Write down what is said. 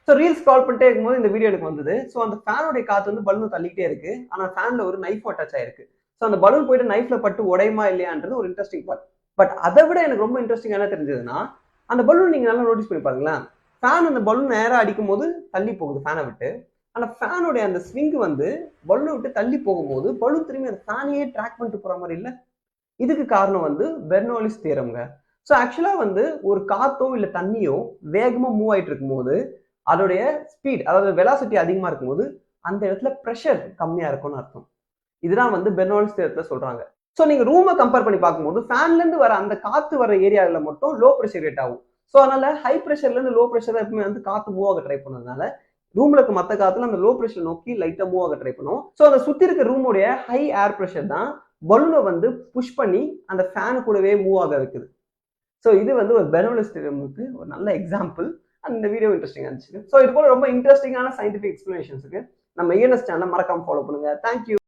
So reels scroll பண்ணிட்டே இருக்கும்போது இந்த வீடியோ எனக்கு வந்தது. ஸோ அந்த ஃபேனுடைய காத்து வந்து பலூன் தள்ளிக்கிட்டே இருக்கு. ஆனால் ஃபேன்ல ஒரு நைஃப் அட்டாச் ஆயிருக்கு. ஸோ அந்த பலூன் போயிட்டு நைஃப்ல பட்டு உடையுமா இல்லையான்றது ஒரு இன்ட்ரெஸ்டிங் பார்ட். பட் அதை விட எனக்கு ரொம்ப இன்ட்ரெஸ்டிங் என்ன தெரிஞ்சதுன்னா, அந்த பலூன் நீங்க நல்லா நோட்டீஸ் பண்ணி பாருங்களேன். ஃபேன் அந்த பலூன் நேராக அடிக்கும் போது தள்ளி போகுது ஃபேனை விட்டு. ஆனால் ஃபேனுடைய அந்த ஸ்விங் வந்து பலூனை விட்டு தள்ளி போகும்போது பலூன் திரும்பி அந்த ஃபேனையே ட்ராக் பண்ணிட்டு போற மாதிரி இல்லை. இதுக்கு காரணம் வந்து பெர்னோலிஸ் தியரம்ங்க. ஸோ ஆக்சுவலா வந்து ஒரு காத்தோ இல்லை தண்ணியோ வேகமா மூவ் ஆயிட்டு இருக்கும்போது அதோடைய ஸ்பீட், அதாவது வெலாசிட்டி அதிகமா இருக்கும்போது அந்த இடத்துல ப்ரெஷர் கம்மியா இருக்கும்னு அர்த்தம். இதுதான் வந்து பெர்னோலிஸ் தியரத்துல சொல்றாங்க. ஸோ நீங்க ரூமை கம்பேர் பண்ணி பார்க்கும்போது ஃபேன்ல இருந்து வர அந்த காத்து வர ஏரியாவில் மட்டும் லோ ப்ரெஷர் ரேட் ஆகும். ஸோ அதனால ஹை ப்ரெஷர்ல இருந்து லோ ப்ரெஷர் எப்பவுமே வந்து காத்து மூவ் ஆக ட்ரை பண்ணதுனால ரூம்ல இருக்க மற்ற காத்துல அந்த லோ ப்ரெஷர் நோக்கி லைட்டா மூவ் ஆக ட்ரை பண்ணும். ஸோ அந்த சுத்தி இருக்க ரூமுடைய ஹை ஏர் ப்ரெஷர் தான் பலூனை வந்து புஷ் பண்ணி அந்த ஃபேன் கூடவே மூவ் ஆக வைக்குது. ஸோ இது வந்து ஒரு பெர்னோலிஸ் தியரமுக்கு ஒரு நல்ல எக்ஸாம்பிள். அந்த வீடியோ இன்ட்ரெஸ்டிங்கா இருந்துச்சு. ஸோ இது போல ரொம்ப இன்ட்ரெஸ்டிங்கான சயின்டிஃபிக் எக்ஸ்பிளனேஷன்ஸுக்கு நம்ம ENS சேனலை மறக்காம ஃபாலோ பண்ணுங்க. தேங்க்யூ.